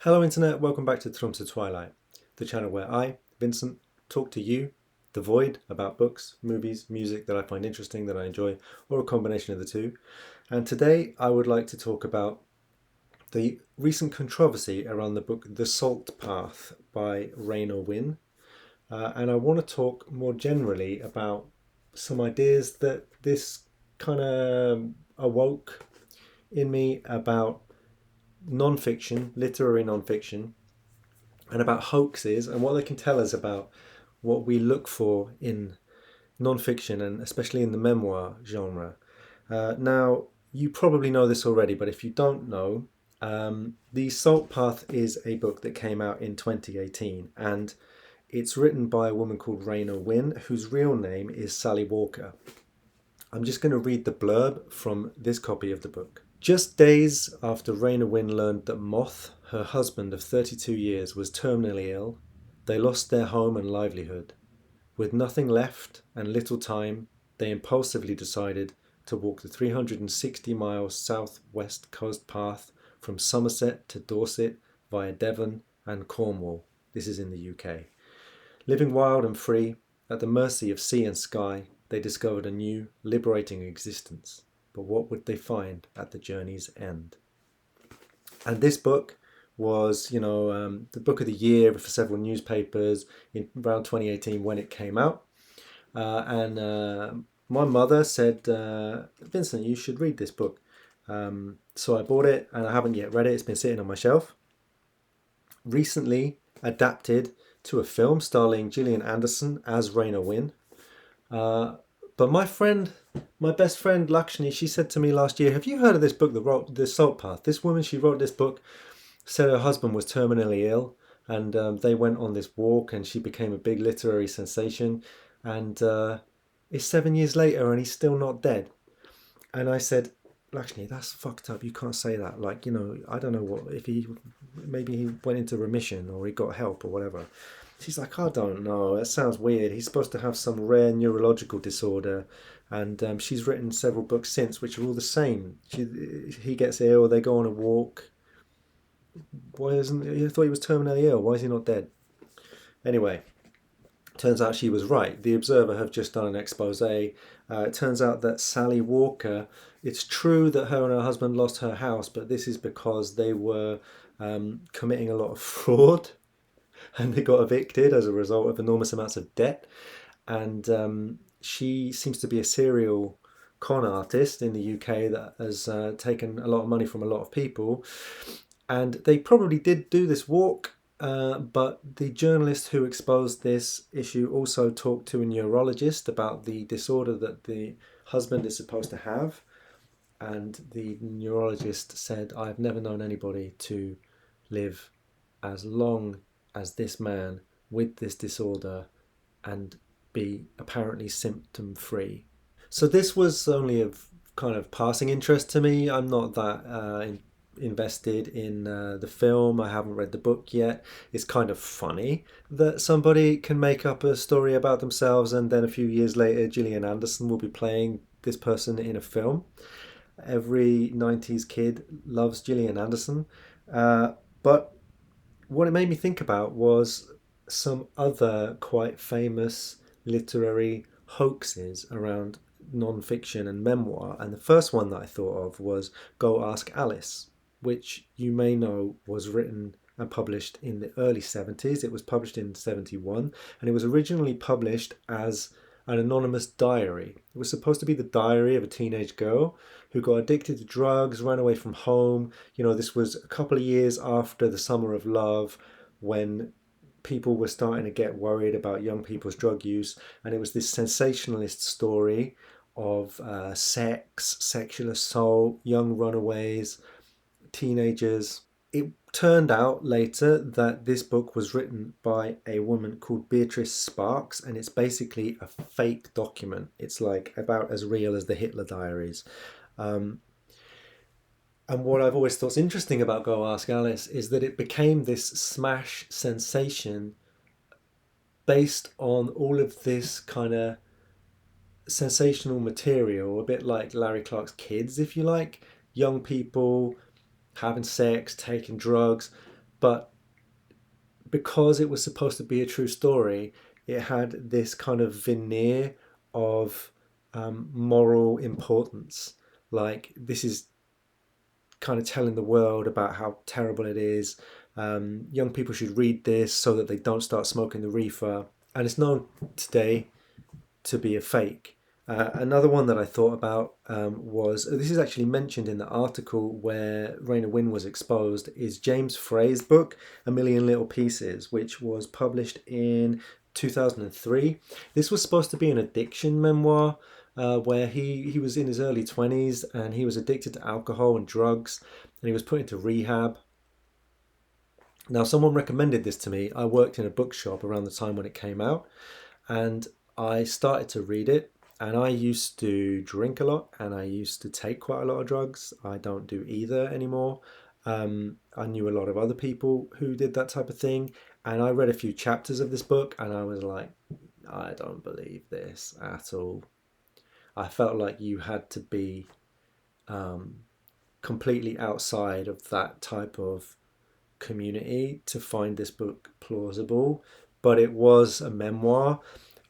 Hello Internet, welcome back to Trumps Twilight, the channel where I, Vincent, talk to you, the void, about books, movies, music that I find interesting, that I enjoy, or a combination of the two. And today I would like to talk about the recent controversy around the book The Salt Path by Raynor Winn. And I want to talk more generally about some ideas that this kind of awoke in me about non-fiction, literary non-fiction, and about hoaxes and what they can tell us about what we look for in non-fiction and especially in the memoir genre. Now, you probably know this already, but if you don't know, The Salt Path is a book that came out in 2018 and it's written by a woman called Raynor Winn, whose real name is Sally Walker. I'm just going to read the blurb from this copy of the book. Just days after Raynor Winn learned that Moth, her husband of 32 years, was terminally ill, they lost their home and livelihood. With nothing left and little time, they impulsively decided to walk the 360-mile south-west coast path from Somerset to Dorset via Devon and Cornwall. This is in the UK. Living wild and free, at the mercy of sea and sky, they discovered a new, liberating existence. But what would they find at the journey's end? And this book was, the book of the year for several newspapers in around 2018 when it came out. And my mother said, Vincent, you should read this book. So I bought it and I haven't yet read it. It's been sitting on my shelf. Recently adapted to a film starring Gillian Anderson as Raynor Winn. But my best friend Lakshmi, she said to me last year, have you heard of this book that wrote The Salt Path? This woman, she wrote this book, said her husband was terminally ill, and they went on this walk and she became a big literary sensation. And it's 7 years later and he's still not dead. And I said, Lakshmi, that's fucked up. You can't say that. Like, I don't know what, if maybe he went into remission or he got help or whatever. She's like, I don't know. That sounds weird. He's supposed to have some rare neurological disorder. And she's written several books since, which are all the same. He gets ill, they go on a walk. Why isn't he? I thought he was terminally ill. Why is he not dead? Anyway, turns out she was right. The Observer have just done an expose. It turns out that Sally Walker, it's true that her and her husband lost her house, but this is because they were committing a lot of fraud and they got evicted as a result of enormous amounts of debt. And she seems to be a serial con artist in the UK that has taken a lot of money from a lot of people. And they probably did do this walk, but the journalist who exposed this issue also talked to a neurologist about the disorder that the husband is supposed to have. And the neurologist said, I've never known anybody to live as long as this man with this disorder and be apparently symptom free. So this was only of kind of passing interest to me. I'm not that invested in the film. I haven't read the book yet. It's kind of funny that somebody can make up a story about themselves and then a few years later Gillian Anderson will be playing this person in a film. Every 90s kid loves Gillian Anderson. But what it made me think about was some other quite famous literary hoaxes around non-fiction and memoir. And the first one that I thought of was Go Ask Alice, which you may know was written and published in the early 70s. It was published in 71 and it was originally published as an anonymous diary. It was supposed to be the diary of a teenage girl who got addicted to drugs, ran away from home. This was a couple of years after the Summer of Love when people were starting to get worried about young people's drug use. And it was this sensationalist story of sex, sexual assault, young runaways, teenagers. It turned out later that this book was written by a woman called Beatrice Sparks, and it's basically a fake document. It's like about as real as the Hitler diaries. And what I've always thought's interesting about Go Ask Alice is that it became this smash sensation based on all of this kind of sensational material, a bit like Larry Clark's Kids, if you like. Young people having sex, taking drugs, but because it was supposed to be a true story, it had this kind of veneer of moral importance. Like, this is kind of telling the world about how terrible it is. Young people should read this so that they don't start smoking the reefer. And it's known today to be a fake. Another one that I thought about was this is actually mentioned in the article where Raynor Winn was exposed, is James Frey's book, A Million Little Pieces, which was published in 2003. This was supposed to be an addiction memoir where he was in his early 20s and he was addicted to alcohol and drugs and he was put into rehab. Now, someone recommended this to me. I worked in a bookshop around the time when it came out, and I started to read it. And I used to drink a lot and I used to take quite a lot of drugs. I don't do either anymore. I knew a lot of other people who did that type of thing. And I read a few chapters of this book and I was like, I don't believe this at all. I felt like you had to be completely outside of that type of community to find this book plausible. But it was a memoir.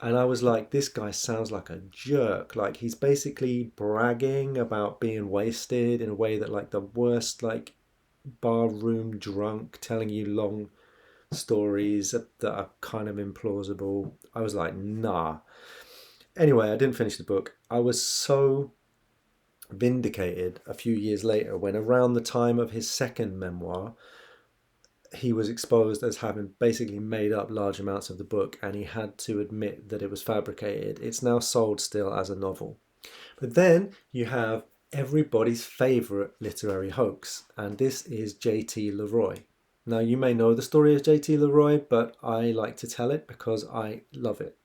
And I was like, this guy sounds like a jerk. Like, he's basically bragging about being wasted in a way that, like, the worst, like, barroom drunk telling you long stories that are kind of implausible. I was like, nah. Anyway, I didn't finish the book. I was so vindicated a few years later when, around the time of his second memoir, he was exposed as having basically made up large amounts of the book and he had to admit that it was fabricated. It's now sold still as a novel. But then you have everybody's favourite literary hoax, and this is J.T. LeRoy. Now, you may know the story of J.T. LeRoy, but I like to tell it because I love it.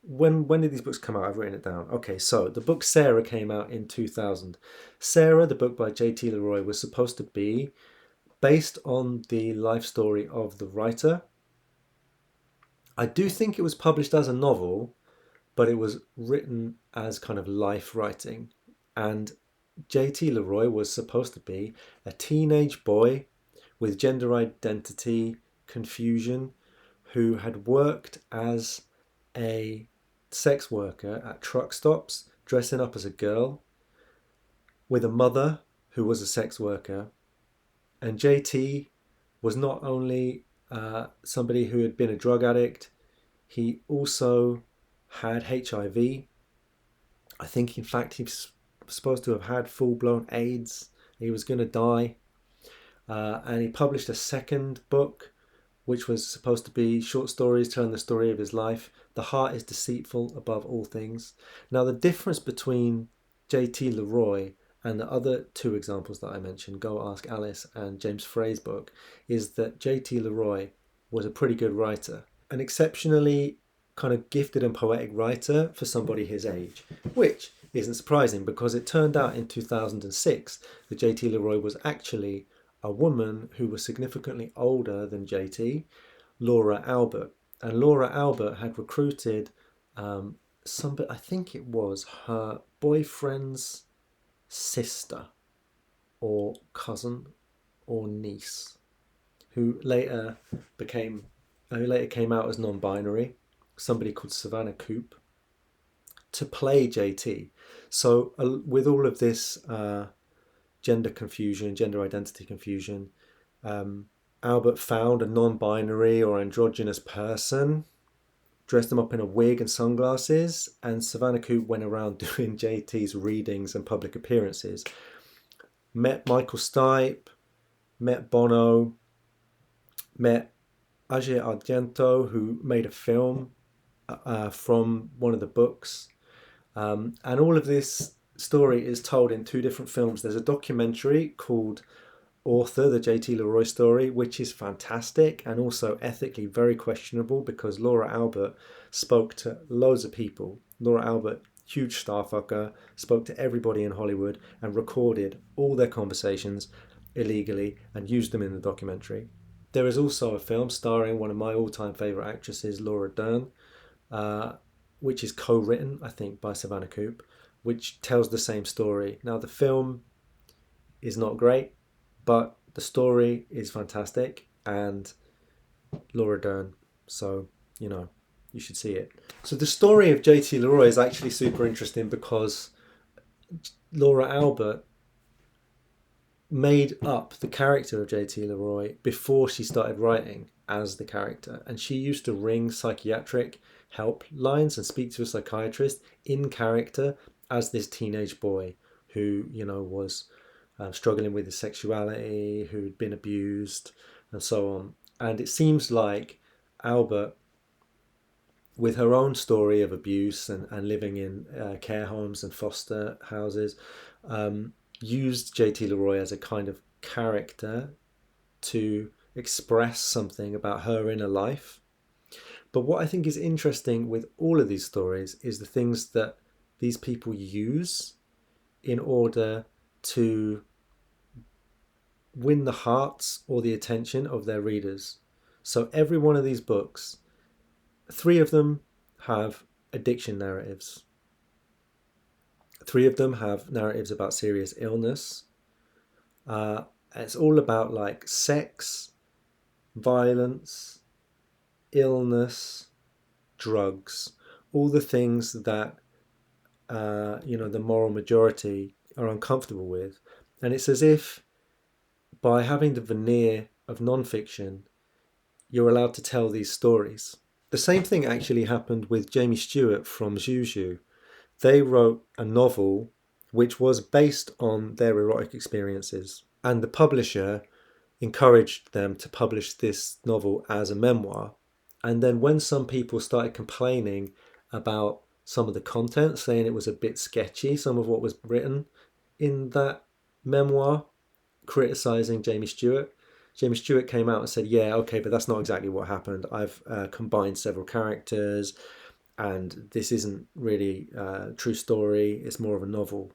When did these books come out? I've written it down. Okay, so the book Sarah came out in 2000. Sarah, the book by J.T. LeRoy, was supposed to be based on the life story of the writer. I do think it was published as a novel, but it was written as kind of life writing. And J.T. LeRoy was supposed to be a teenage boy with gender identity confusion who had worked as a sex worker at truck stops, dressing up as a girl, with a mother who was a sex worker. And JT was not only somebody who had been a drug addict, he also had HIV. I think, in fact, he was supposed to have had full-blown AIDS. He was going to die. And he published a second book, which was supposed to be short stories telling the story of his life. The heart is deceitful above all things. Now, the difference between J.T. LeRoy and the other two examples that I mentioned, Go Ask Alice and James Frey's book, is that J.T. LeRoy was a pretty good writer, an exceptionally kind of gifted and poetic writer for somebody his age, which isn't surprising because it turned out in 2006 that J.T. LeRoy was actually a woman who was significantly older than JT, Laura Albert. And Laura Albert had recruited somebody, I think it was her boyfriend's sister or cousin or niece, who later came out as non-binary, somebody called Savannah Coop, to play JT. So with all of this gender confusion, gender identity confusion, Albert found a non-binary or androgynous person, dressed them up in a wig and sunglasses, and Savannah Coop went around doing JT's readings and public appearances. Met Michael Stipe, met Bono, met Ajay Argento, who made a film from one of the books. And all of this story is told in two different films. There's a documentary called Author, the J.T. LeRoy story, which is fantastic and also ethically very questionable because Laura Albert spoke to loads of people. Laura Albert, huge star fucker, spoke to everybody in Hollywood and recorded all their conversations illegally and used them in the documentary. There is also a film starring one of my all-time favourite actresses, Laura Dern, which is co-written, I think, by Savannah Coop, which tells the same story. Now, the film is not great, but The story is fantastic, and Laura Dern. So, you should see it. So the story of JT LeRoy is actually super interesting because Laura Albert made up the character of JT LeRoy before she started writing as the character. And she used to ring psychiatric helplines and speak to a psychiatrist in character as this teenage boy who, was struggling with his sexuality, who'd been abused, and so on. And it seems like Albert, with her own story of abuse and living in care homes and foster houses, used JT LeRoy as a kind of character to express something about her inner life. But what I think is interesting with all of these stories is the things that these people use in order to win the hearts or the attention of their readers. So every one of these books, 3 of them have addiction narratives. 3 of them have narratives about serious illness. It's all about like sex, violence, illness, drugs, all the things that the moral majority are uncomfortable with. And it's as if by having the veneer of non-fiction, you're allowed to tell these stories. The same thing actually happened with Jamie Stewart from Juju. They wrote a novel which was based on their erotic experiences, and the publisher encouraged them to publish this novel as a memoir. And then when some people started complaining about some of the content, saying it was a bit sketchy, some of what was written in that memoir, criticizing Jamie Stewart came out and said, yeah, okay, but that's not exactly what happened. I've combined several characters, and this isn't really a true story. It's more of a novel.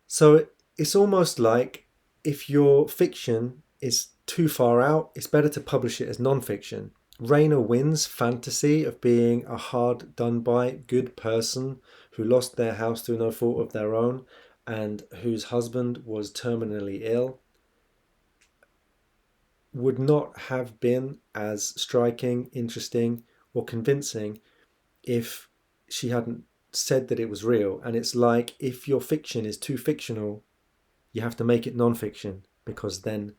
So it's almost like if your fiction is too far out, it's better to publish it as non-fiction. Raynor Winn's fantasy of being a hard done by good person who lost their house through no fault of their own and whose husband was terminally ill would not have been as striking, interesting, or convincing if she hadn't said that it was real. And it's like if your fiction is too fictional, you have to make it non-fiction because then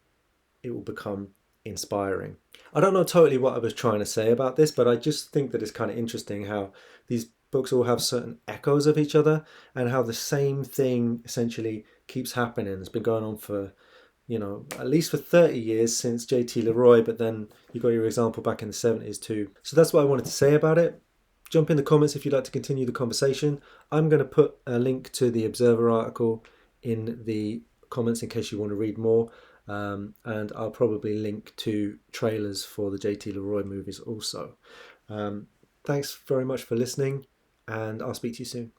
it will become inspiring. I don't know totally what I was trying to say about this, but I just think that it's kind of interesting how these books all have certain echoes of each other and how the same thing essentially keeps happening. It's been going on for, at least for 30 years since JT LeRoy, but then you got your example back in the 70s too. So that's what I wanted to say about it. Jump in the comments if you'd like to continue the conversation. I'm going to put a link to the Observer article in the comments in case you want to read more. And I'll probably link to trailers for the JT LeRoy movies also. Thanks very much for listening, and I'll speak to you soon.